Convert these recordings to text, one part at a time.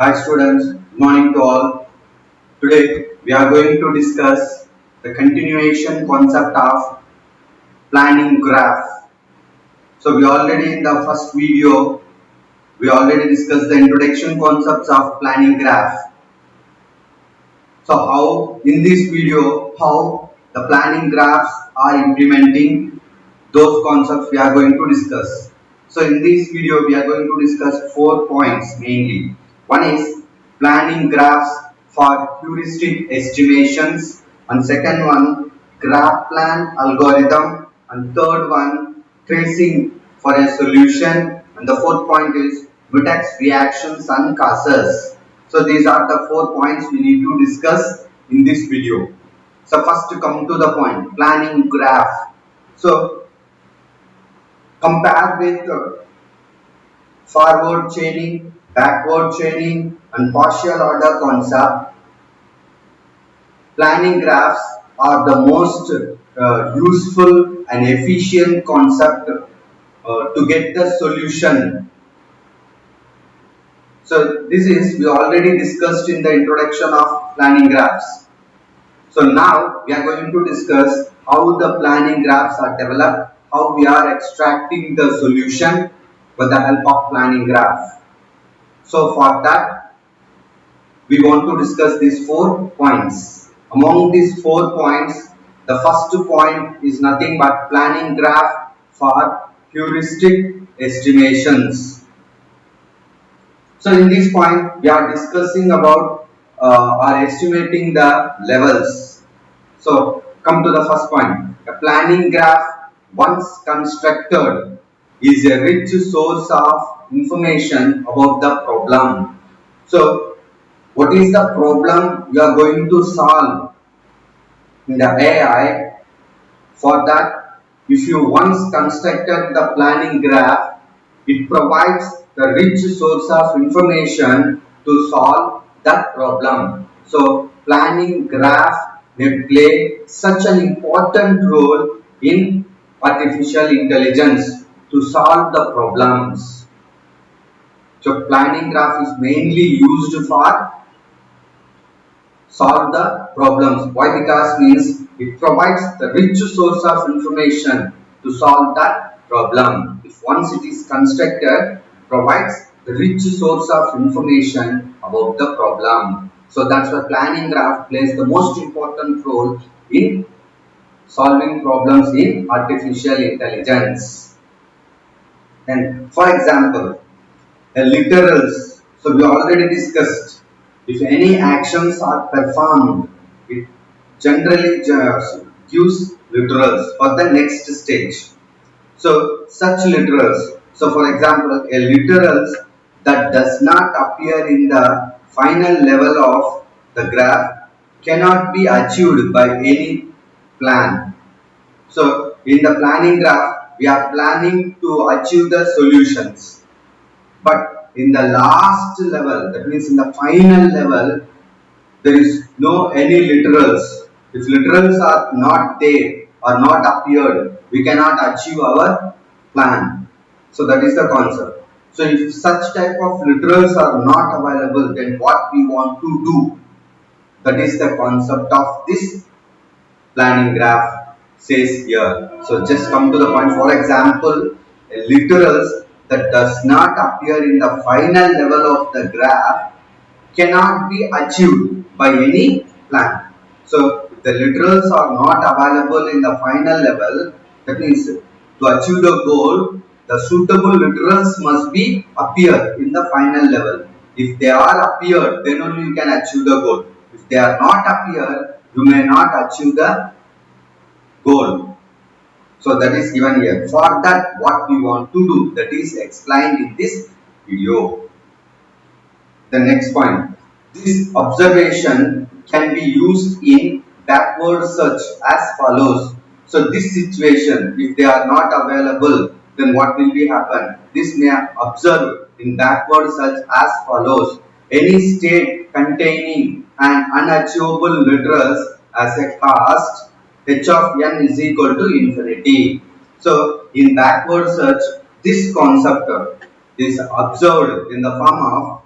Hi students, good morning to all. Today we are going to discuss the continuation concept of planning graph. So we already in the first video we already discussed the introduction concepts of planning graph. So how in this video how the planning graphs are implementing those concepts we are going to discuss. So in this video we are going to discuss 4 points mainly. One is planning graphs for heuristic estimations, and second one graph plan algorithm, and third one tracing for a solution, and the fourth point is mutex reactions and causes. So these are the 4 points we need to discuss in this video. So first to come to the point, planning graph. So compare with forward chaining, backward chaining and partial order concept, planning graphs are the most useful and efficient concept to get the solution. So this is we already discussed in the introduction of planning graphs. So now we are going to discuss how the planning graphs are developed, how we are extracting the solution with the help of planning graph. So for that we want to discuss these 4 points. Among these 4 points, the first point is nothing but planning graph for heuristic estimations. So in this point we are discussing about or estimating the levels. So come to the first point. A planning graph once constructed is a rich source of information about the problem. So what is the problem you are going to solve in the AI? For that, if you once constructed the planning graph, it provides the rich source of information to solve that problem. So planning graph may play such an important role in artificial intelligence to solve the problems. So planning graph is mainly used for solve the problems. Why? Because means it provides the rich source of information to solve that problem. If once it is constructed, provides the rich source of information about the problem. So that's why planning graph plays the most important role in solving problems in artificial intelligence. And for example, a literals. So we already discussed if any actions are performed, it generally gives literals for the next stage. So such literals. So for example, a literals that does not appear in the final level of the graph cannot be achieved by any plan. So in the planning graph, we are planning to achieve the solutions. But in the last level, that means in the final level, there is no any literals. If literals are not there or not appeared, we cannot achieve our plan. So that is the concept. So if such type of literals are not available, then what we want to do? That is the concept of this planning graph says here. So just come to the point. For example, a literals that does not appear in the final level of the graph cannot be achieved by any plan. So if the literals are not available in the final level, that means to achieve the goal, the suitable literals must be appear in the final level. If they are appeared, then only you can achieve the goal. If they are not appeared, you may not achieve the goal. So that is given here. For that, what we want to do, that is explained in this video. The next point. This observation can be used in backward search as follows. So this situation, if they are not available, then what will be happen? This may observe in backward search as follows. Any state containing an unachievable literals as a cost, h of n is equal to infinity. So in backward search, this concept is observed in the form of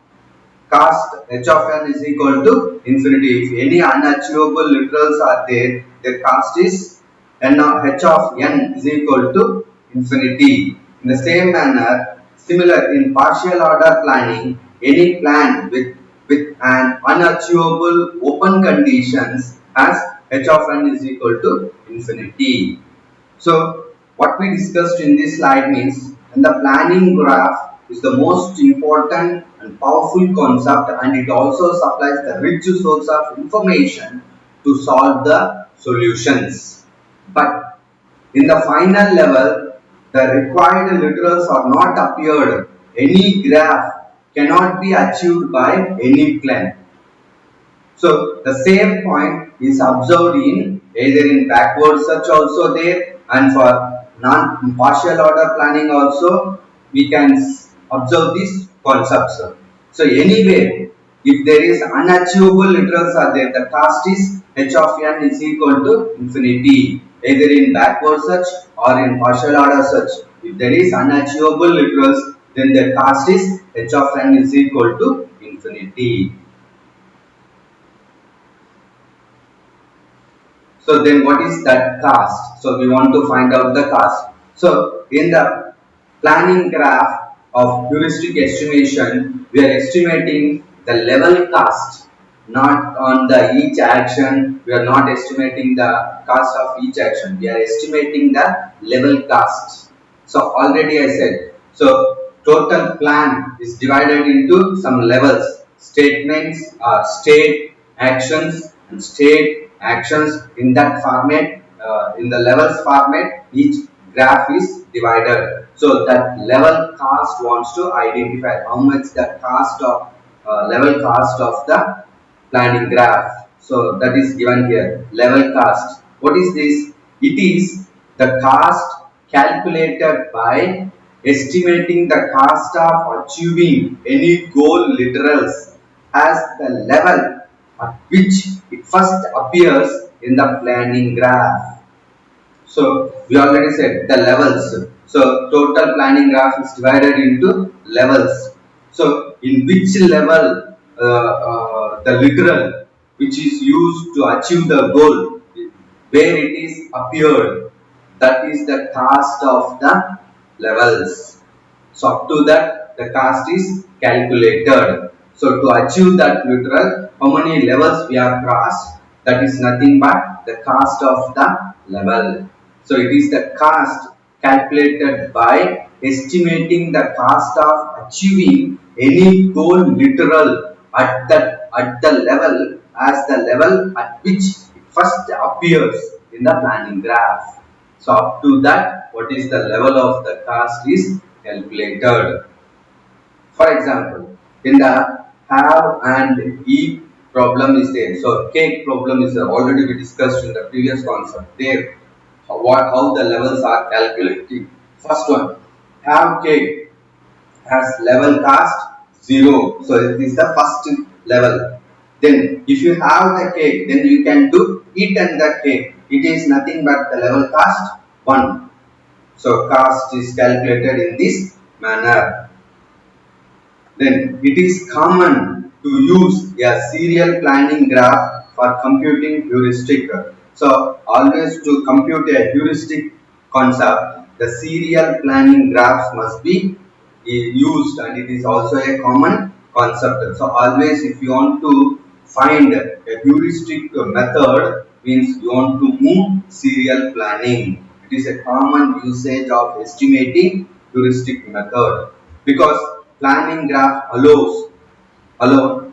cost h of n is equal to infinity. If any unachievable literals are there, their cost is h of n is equal to infinity. In the same manner, similar in partial order planning, any plan with an unachievable open conditions has h of n is equal to infinity. So what we discussed in this slide means, and the planning graph is the most important and powerful concept, and it also supplies the rich source of information to solve the solutions. But in the final level, the required literals are not appeared. Any graph cannot be achieved by any plan. So the same point is observed in either in backward search also there, and for non partial order planning also we can observe these concepts. So anyway, if there is unachievable literals are there, the cost is h of n is equal to infinity, either in backward search or in partial order search. If there is unachievable literals, then the cost is h of n is equal to infinity. So then what is that cost? So we want to find out the cost. So in the planning graph of heuristic estimation, we are estimating the level cost, not on the each action. We are not estimating the cost of each action. We are estimating the level cost. So already I said, so total plan is divided into some levels, statements, state, actions, and state actions. In that format, in the levels format, each graph is divided. So that level cost wants to identify how much the cost of level cost of the planning graph. So that is given here, level cost. What is this? It is the cost calculated by estimating the cost of achieving any goal literals as the level at which it first appears in the planning graph. So we already said the levels. So total planning graph is divided into levels. So in which level the literal which is used to achieve the goal, where it is appeared, that is the cost of the levels. So up to that the cost is calculated. So to achieve that literal, how many levels we have crossed, that is nothing but the cost of the level. So it is the cost calculated by estimating the cost of achieving any goal literal at the level as the level at which it first appears in the planning graph. So up to that, what is the level of the cost is calculated. For example, in the have and eat problem is there. So cake problem is there. Already we discussed in the previous concept. There, how the levels are calculated. First one, have cake has level cost 0. So it is the first level. Then if you have the cake, then you can do eat and the cake. It is nothing but the level cost 1. So cost is calculated in this manner. Then it is common to use a serial planning graph for computing heuristic. So always to compute a heuristic concept, the serial planning graphs must be used, and it is also a common concept. So always if you want to find a heuristic method, means you want to move serial planning. It is a common usage of estimating heuristic method, because planning graph allow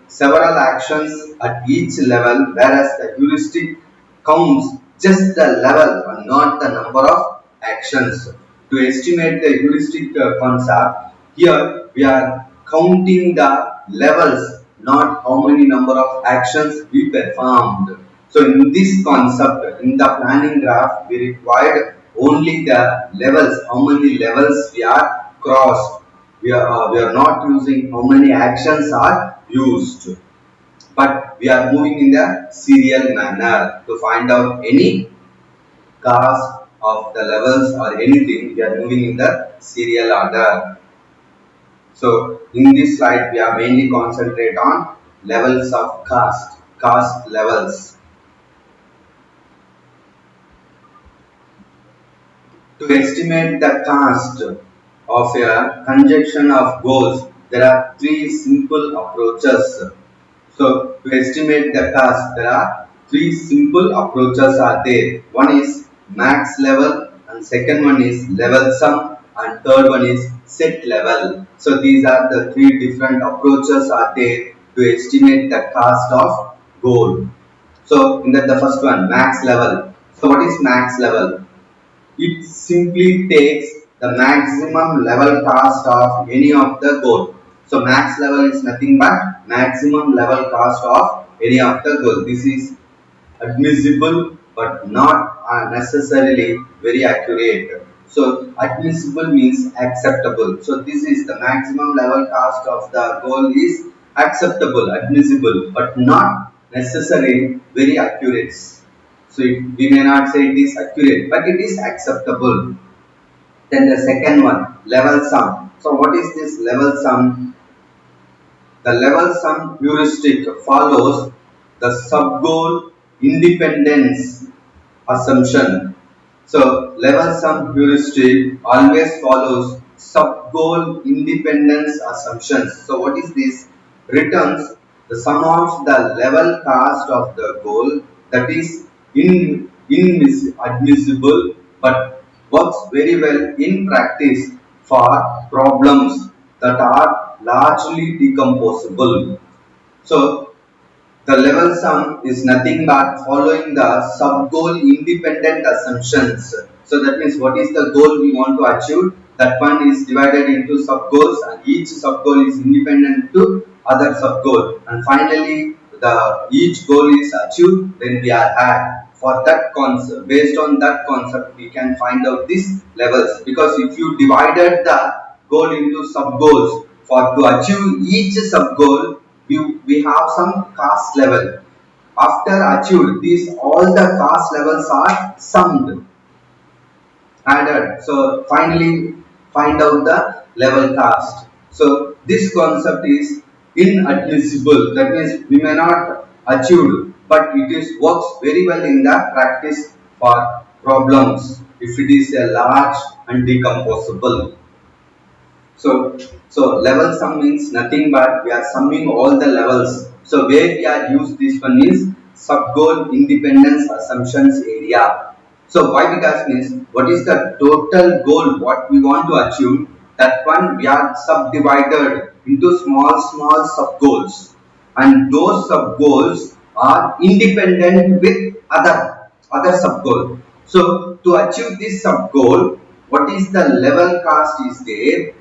several actions at each level, whereas the heuristic counts just the level and not the number of actions. To estimate the heuristic concept, here we are counting the levels, not how many number of actions we performed. So in this concept, in the planning graph, we required only the levels, how many levels we are crossed. We are not using how many actions are used, but we are moving in the serial manner to find out any cost of the levels or anything. We are moving in the serial order. So in this slide, we are mainly concentrate on levels of caste levels. To estimate the caste of a conjunction of goals, there are three simple approaches. So to estimate the caste, there are three simple approaches are there. One is max level, and second one is level sum, and third one is set level. So these are the three different approaches are there to estimate the caste of goal. So in the first one, max level. So what is max level? It simply takes the maximum level cost of any of the goal. So max level is nothing but maximum level cost of any of the goal. This is admissible but not necessarily very accurate. So admissible means acceptable. So this is the maximum level cost of the goal is acceptable, admissible, but not necessarily very accurate. So we may not say it is accurate, but it is acceptable. Then the second one, level sum. So what is this level sum? The level sum heuristic follows the sub-goal independence assumption. So level sum heuristic always follows sub-goal independence assumptions. So what is this? Returns the sum of the level cost of the goal that is inadmissible but works very well in practice for problems that are largely decomposable. So the level sum is nothing but following the sub-goal independent assumptions. So that means what is the goal we want to achieve? That one is divided into sub-goals and each sub-goal is independent to other sub-goal. And finally, each goal is achieved, then we are at. For that concept, based on that concept, we can find out these levels. Because if you divided the goal into sub-goals, for to achieve each sub-goal, we have some caste level. After achieved, these all the caste levels are summed, added. So finally find out the level caste. So this concept is inadmissible. That means we may not achieve, but it is works very well in the practice for problems if it is a large and decomposable. So level sum means nothing but we are summing all the levels. So where we are used this one is sub goal independence assumptions area. So why? Because means what is the total goal what we want to achieve, that one we are subdivided into small sub goals, and those sub goals are independent with other sub goal. So to achieve this sub goal, what is the level cost is there.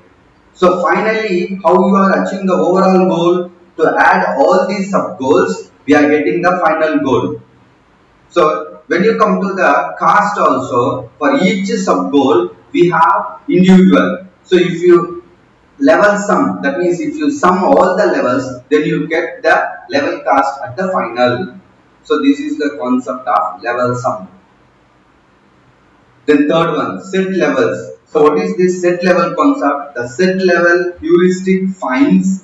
So finally, how you are achieving the overall goal, to add all these sub goals, we are getting the final goal. So when you come to the cost also, for each sub goal, we have individual. So if you level sum, that means if you sum all the levels, then you get the level cost at the final. So this is the concept of level sum. Then third one, set levels. So what is this set level concept? The set level heuristic finds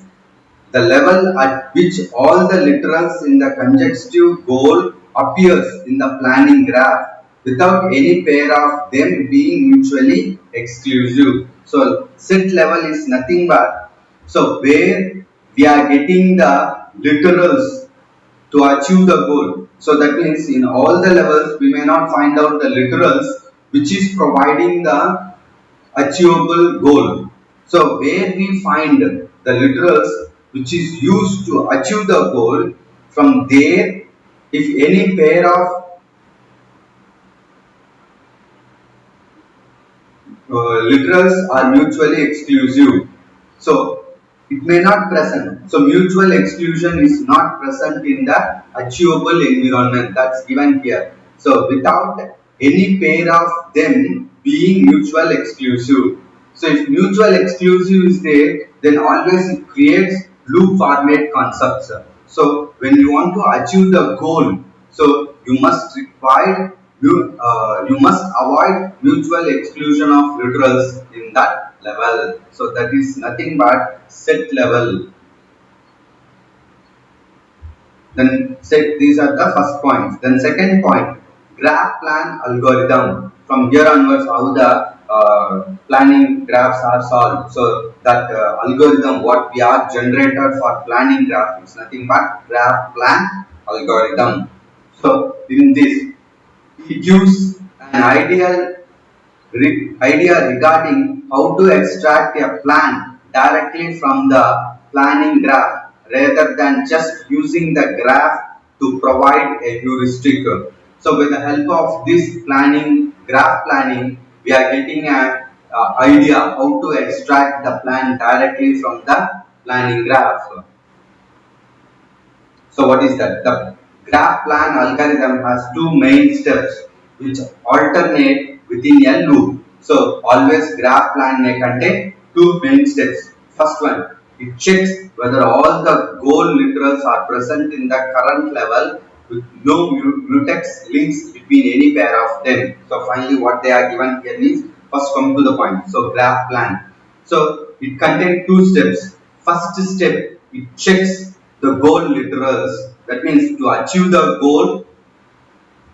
the level at which all the literals in the conjunctive goal appears in the planning graph without any pair of them being mutually exclusive. So set level is nothing but, so where we are getting the literals to achieve the goal. So that means in all the levels we may not find out the literals which is providing the achievable goal. So where we find the literals which is used to achieve the goal, from there if any pair of literals are mutually exclusive, so it may not present. So mutual exclusion is not present in the achievable environment, that's given here. So without any pair of them being mutual exclusive. So if mutual exclusive is there, then always it creates loop format concepts. So when you want to achieve the goal, so you must avoid mutual exclusion of literals in that level. So that is nothing but set level. Then set, these are the first points. Then second point, graph plan algorithm. From here onwards, how the planning graphs are solved. So that algorithm, what we are generated for planning graph is nothing but graph plan algorithm. So in this, it gives an idea regarding how to extract a plan directly from the planning graph rather than just using the graph to provide a heuristic. So with the help of this graph planning, we are getting an idea how to extract the plan directly from the planning graph. So what is that? The graph plan algorithm has two main steps which alternate within a loop. So always graph plan may contain two main steps. First one, it checks whether all the goal literals are present in the current level with no mutex links between any pair of them. So finally what they are given here is, first come to the point. So graph plan. So it contains two steps. First step, it checks the goal literals. That means to achieve the goal,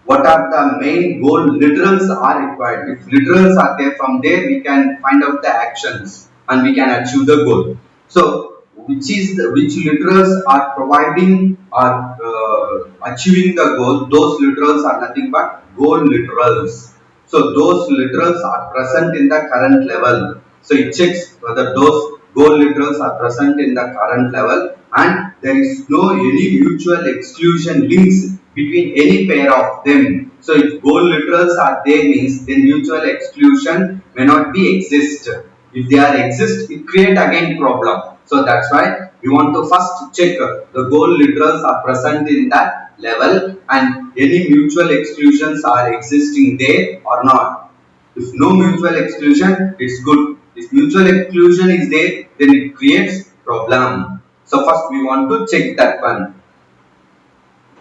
what are the main goal literals are required. If literals are there, from there we can find out the actions and we can achieve the goal. So which literals are providing or achieving the goal, those literals are nothing but goal literals. So those literals are present in the current level. So it checks whether those goal literals are present in the current level and there is no any mutual exclusion links between any pair of them. So if goal literals are there means then mutual exclusion may not be exist. If they are exist, it create again problem. So that's why we want to first check the goal literals are present in that level and any mutual exclusions are existing there or not. If no mutual exclusion, it's good. If mutual exclusion is there, then it creates problem. So first we want to check that one.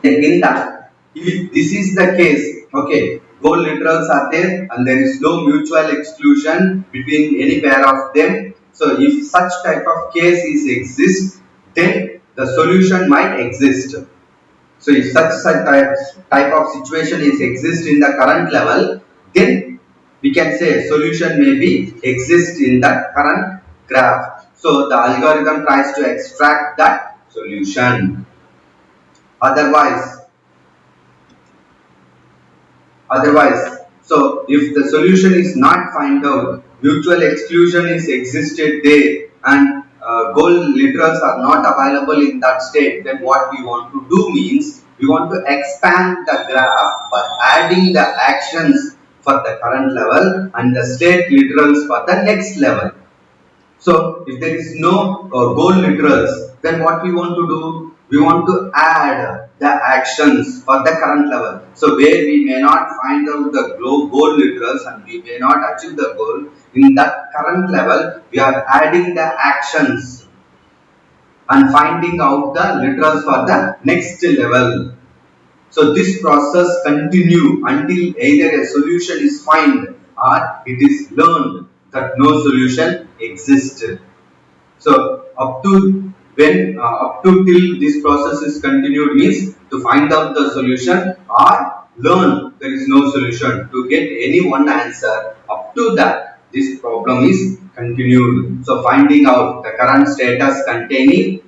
In that, if this is the case, okay, goal literals are there and there is no mutual exclusion between any pair of them. So if such type of case is exist, then the solution might exist. So if such type of situation is exist in the current level, then we can say solution may be exist in that current graph. So the algorithm tries to extract that solution. Otherwise, so if the solution is not find out, mutual exclusion is existed there and goal literals are not available in that state, then what we want to do means we want to expand the graph by adding the actions for the current level and the state literals for the next level. So if there is no goal literals, then what we want to do? We want to add the actions for the current level. So where we may not find out the goal literals and we may not achieve the goal, in that current level, we are adding the actions and finding out the literals for the next level. So this process continue until either a solution is found or it is learned that no solution exists. So up to till this process is continued means to find out the solution or learn there is no solution to get any one answer. Up to that this problem is continued. So finding out the current status containing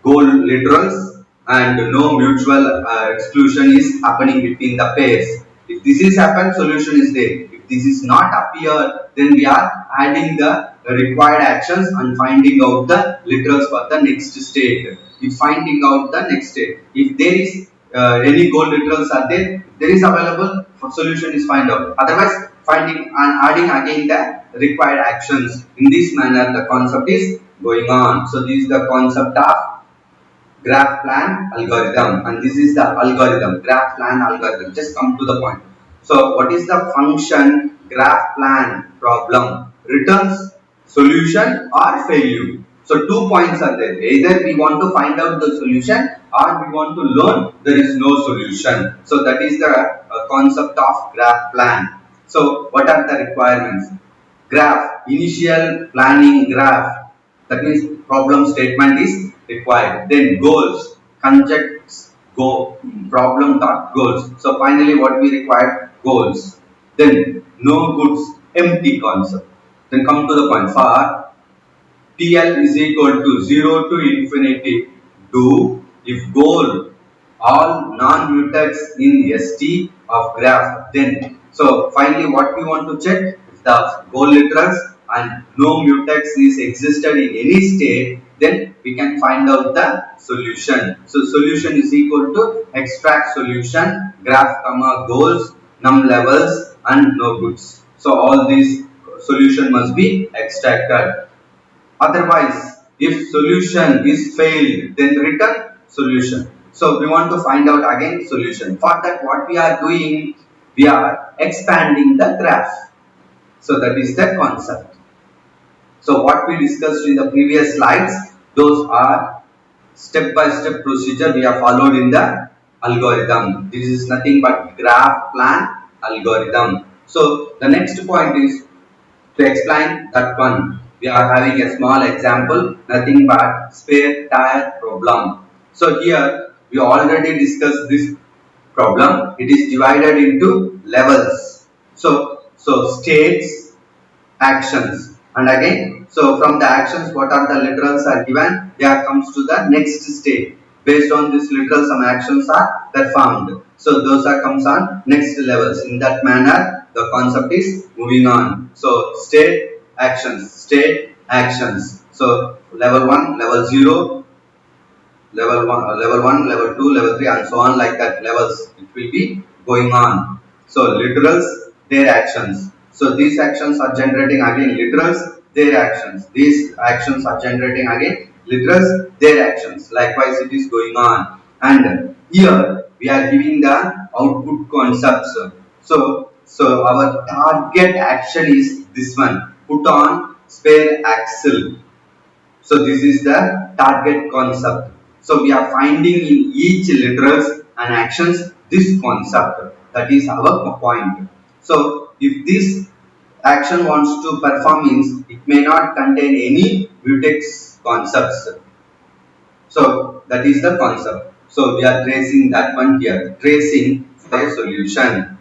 goal literals and no mutual exclusion is happening between the pairs. If this is happened, solution is there. If this is not appear, then we are adding the required actions and finding out the literals for the next state. If finding out the next state, if there is any goal literals are there, if there is available, solution is find out. Otherwise, finding and adding again the required actions. In this manner, the concept is going on. So this is the concept of graph plan algorithm and this is the algorithm, graph plan algorithm. Just come to the point. So what is the function graph plan problem? Returns solution or failure. So 2 points are there. Either we want to find out the solution or we want to learn there is no solution. So that is the concept of graph plan. So what are the requirements? graph, initial planning graph. That means problem statement is required. Then goals, conjects go problem dot goals. So finally, what we require goals. Then no goods, empty concept. Then come to the point. For TL is equal to 0 to infinity, do if goal all non-mutex in ST of graph, then so finally what we want to check, if the goal literals and no mutex is existed in any state, then we can find out the solution. So solution is equal to extract solution graph comma goals num levels and no goods. So all these solution must be extracted. Otherwise, if solution is failed, then return solution. So we want to find out again solution. For that, what we are doing, we are expanding the graph. So that is the concept. So what we discussed in the previous slides, those are step-by-step procedure we have followed in the algorithm. This is nothing but graph plan algorithm. So the next point is to explain that one, we are having a small example, nothing but spare tire problem. So here we already discussed this problem. It is divided into levels. So states, actions, and again, so from the actions, what are the literals are given, there comes to the next state. Based on this literal, some actions are performed. So those are comes on next levels. In that manner, the concept is moving on. So state, actions, state, actions. So level 1, level 0, level 2, level 3, and so on, like that levels it will be going on. So literals, their actions. So these actions are generating again literals, their actions. These actions are generating again literals, their actions. Likewise, it is going on. And here we are giving the output concepts. So our target action is this one. Put on spare axle. So this is the target concept. So we are finding in each literals and actions this concept. That is our point. So if this action wants to perform means it may not contain any mutex concepts. So that is the concept. So we are tracing that one here. Tracing for a solution.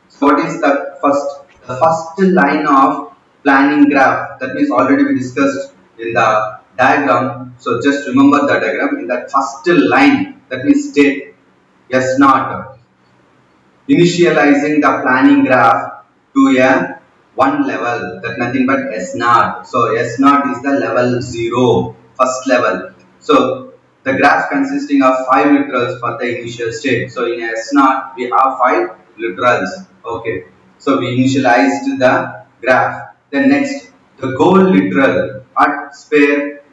So what is the first? The first line of planning graph, that means already we discussed in the diagram. So just remember the diagram. In that first line, that means state S naught, initializing the planning graph to a one level, that nothing but S naught. So S naught is the level 0, first level. So the graph consisting of 5 literals for the initial state. So in S naught we have 5 literals. Okay. So we initialized the graph. Then next, the goal literal at spare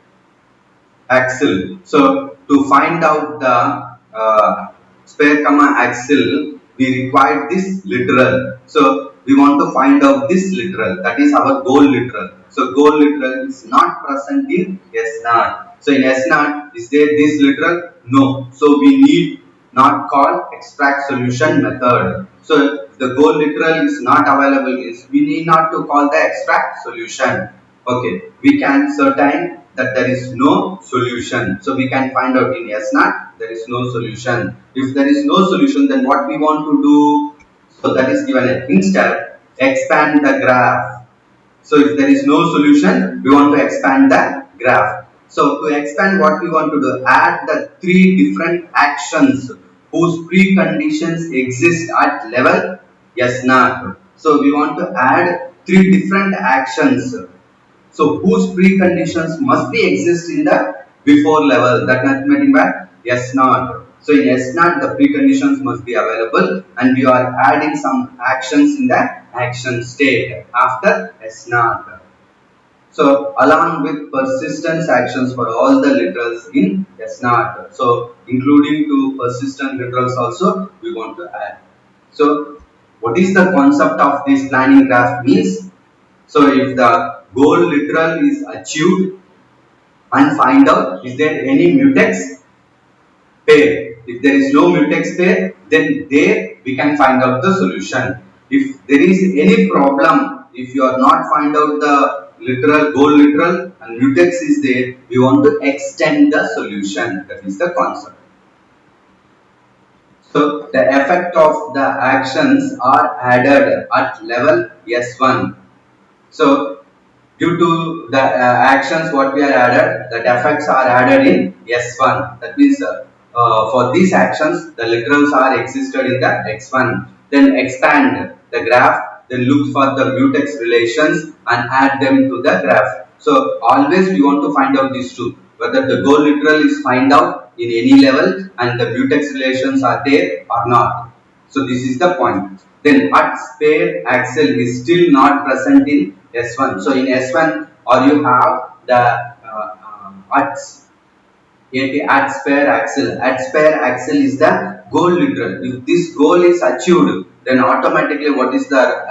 axle. So to find out the spare comma axle, we require this literal. So we want to find out this literal. That is our goal literal. So goal literal is not present in S naught. So in S naught, is there this literal? No. So we need not call extract solution method. So if the goal literal is not available, is we need not to call the extract solution. Okay, we can certain that there is no solution. So we can find out in S naught there is no solution. If there is no solution, then what we want to do? So that is given it. Instead, expand the graph. So if there is no solution, we want to expand the graph. So to expand, what we want to do? Add the 3 different actions whose preconditions exist at level S naught. So we want to add 3 different actions. So whose preconditions must be exist in the before level, that nothing but S naught. So in S naught the preconditions must be available and we are adding some actions in the action state after S naught. So along with persistence actions for all the literals in S naught. So including 2 persistent literals also we want to add. So what is the concept of this planning graph means? So if the goal literal is achieved and find out is there any mutex pair. If there is no mutex pair, then there we can find out the solution. If there is any problem if you are not find out the literal, goal literal and mutex is there, we want to extend the solution. That is the concept. So the effect of the actions are added at level S1. So due to the actions what we are added, the effects are added in S1. That means for these actions, the literals are existed in the X1. Then expand the graph, then look for the mutex relations and add them to the graph. So always we want to find out these two, whether the goal literal is find out in any level and the mutex relations are there or not. So this is the point. Then at spare axle is still not present in S1. So in S1 or you have the at spare axle. At spare axle is the goal literal. If this goal is achieved, then automatically what is the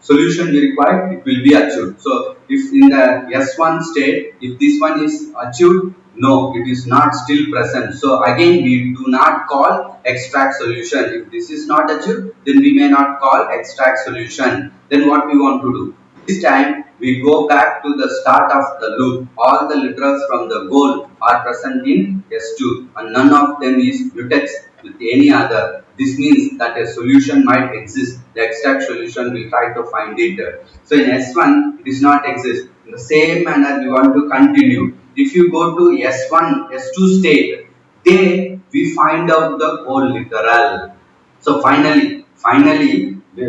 solution we require? It will be achieved. So if in the S1 state, if this one is achieved, no, it is not still present. So again, we do not call extract solution. If this is not achieved, then we may not call extract solution. Then what we want to do? This time we go back to the start of the loop. All the literals from the goal are present in S2 and none of them is mutex with any other. This means that a solution might exist. The extract solution will try to find it. So in S1 it does not exist. In the same manner we want to continue. If you go to S1, S2 state, there we find out the whole literal. So finally,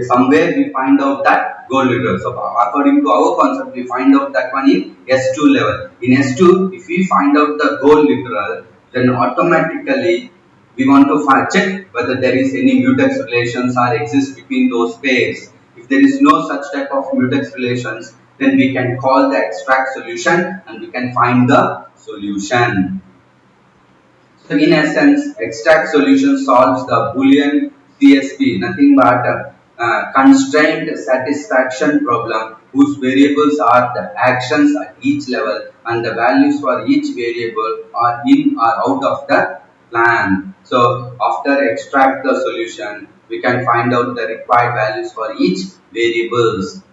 somewhere we find out that goal literal. So according to our concept, we find out that one in S2 level. In S2, if we find out the goal literal, then automatically we want to check whether there is any mutex relations or exist between those pairs. If there is no such type of mutex relations, then we can call the extract solution and we can find the solution. So in essence, extract solution solves the Boolean CSP, nothing but constraint satisfaction problem whose variables are the actions at each level and the values for each variable are in or out of the plan. So after extract the solution, we can find out the required values for each variables.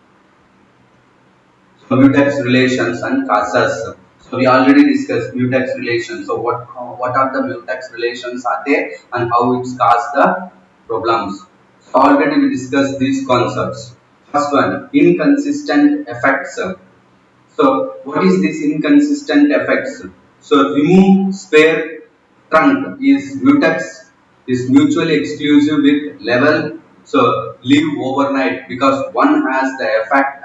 So mutex relations and causes. So we already discussed mutex relations. So what are the mutex relations are there and how it's cause the problems. So already we discussed these concepts. First one, inconsistent effects. So what is this inconsistent effects? So remove spare trunk is mutex is mutually exclusive with level. So leave overnight because one has the effect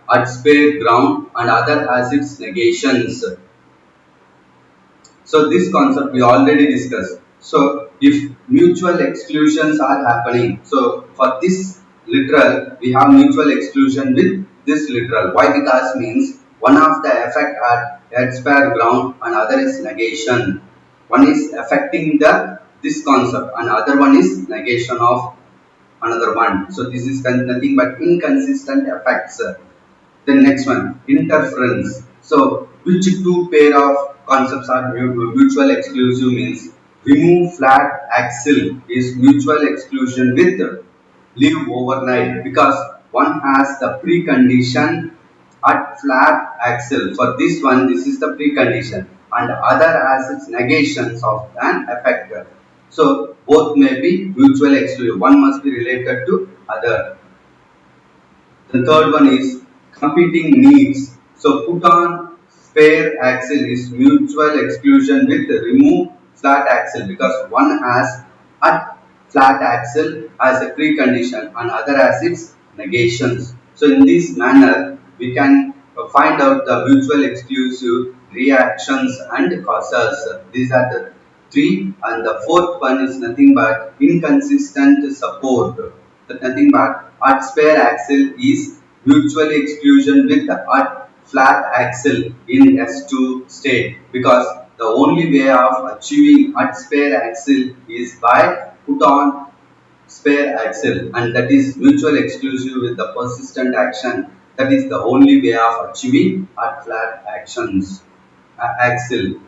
at spare ground and other has its negations. So this concept we already discussed. So if mutual exclusions are happening, so for this literal we have mutual exclusion with this literal. Why? Because means one of the effect at spare ground and other is negation. One is affecting the this concept and other one is negation of another one. So this is nothing but inconsistent effects. The next one, interference. So which two pair of concepts are mutual exclusive means remove flat axle is mutual exclusion with leave overnight because one has the precondition at flat axle. For this one, this is the precondition and other has its negations of an effector. So both may be mutual exclusive. One must be related to other. The third one is competing needs. So put on spare axle is mutual exclusion with remove flat axle because one has at flat axle as a precondition and other has its negations. So in this manner we can find out the mutual exclusive reactions and causes. These are the three and the fourth one is nothing but inconsistent support. That nothing but at spare axle is mutually exclusion with the at flat axle in S2 state because the only way of achieving at spare axle is by put on spare axle and that is mutual exclusive with the persistent action. That is the only way of achieving at flat actions axle.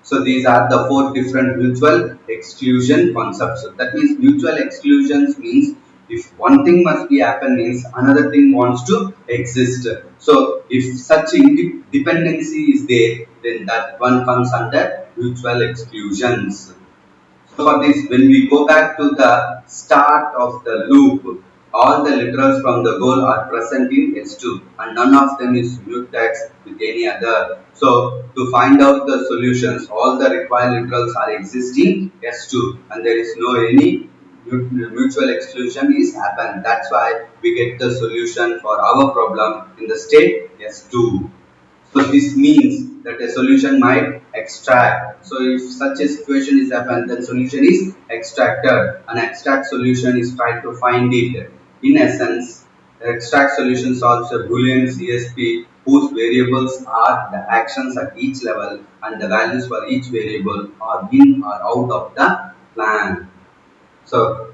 So these are the 4 different mutual exclusion concepts. That means mutual exclusions means If one thing must be happen means another thing wants to exist. So if such dependency is there, then that one comes under mutual exclusions. So for this, when we go back to the start of the loop, all the literals from the goal are present in S2 and none of them is mutex with any other. So to find out the solutions, all the required literals are existing S2 and there is no any mutual exclusion is happened. That's why we get the solution for our problem in the state S2. So this means that a solution might extract. So if such a situation is happened, then solution is extracted. An extract solution is tried to find it. In essence, the extract solution solves a Boolean CSP whose variables are the actions at each level and the values for each variable are in or out of the plan. So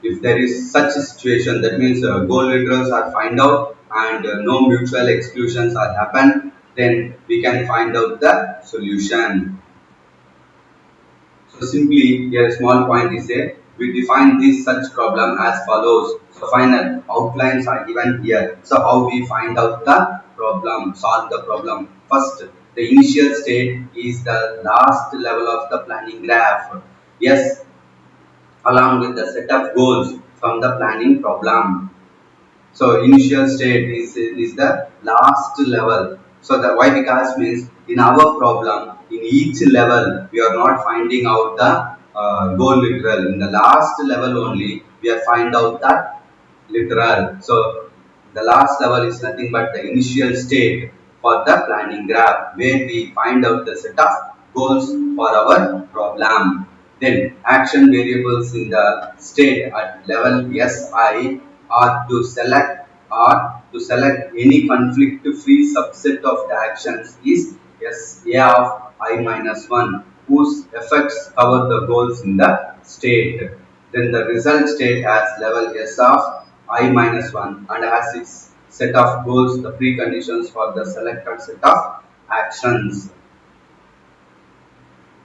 if there is such a situation, that means goal literals are find out and no mutual exclusions are happen, then we can find out the solution. So simply here a small point is there. We define this such problem as follows. So final outlines are given here. So how we find out the problem, solve the problem. First, the initial state is the last level of the planning graph. Yes, along with the set of goals from the planning problem. So initial state is the last level. So the why because means in our problem in each level we are not finding out the goal literal. In the last level only we are find out that literal. So the last level is nothing but the initial state for the planning graph where we find out the set of goals for our problem. Then action variables in the state at level Si are to select any conflict free subset of the actions is SA of I minus 1 whose effects cover the goals in the state. Then the result state has level S of I minus 1 and has its set of goals, the preconditions for the selected set of actions.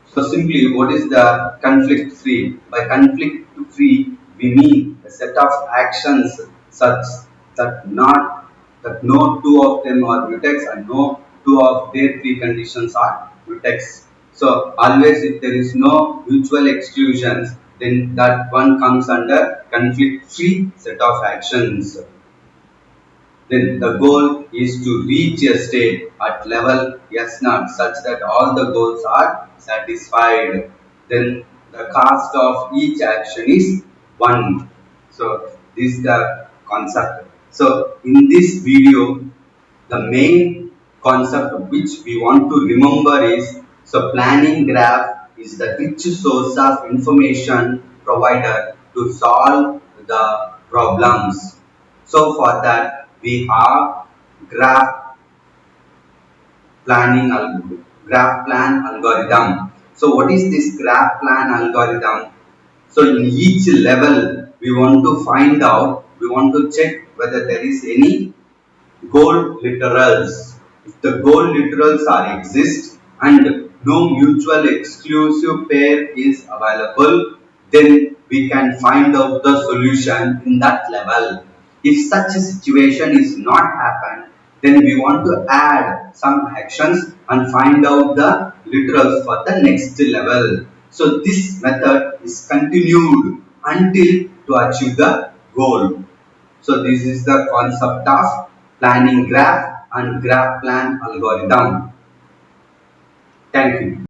So simply, what is the conflict free? By conflict free, we mean a set of actions such that not that no two of them are mutex and no two of their preconditions are mutex. So always, if there is no mutual exclusions, then that one comes under conflict free set of actions. Then the goal is to reach a state at level S0 such that all the goals are satisfied. Then the cost of each action is 1. So this is the concept. So in this video, the main concept which we want to remember is, so planning graph is the rich source of information provided to solve the problems. So for that we have graph graph plan algorithm. So what is this graph plan algorithm? So in each level we want to find out, we want to check whether there is any goal literals. If the goal literals are exist and no mutual exclusive pair is available, then we can find out the solution in that level. If such a situation is not happen, then we want to add some actions and find out the literals for the next level. So this method is continued until to achieve the goal. So this is the concept of planning graph and graph plan algorithm. Thank you.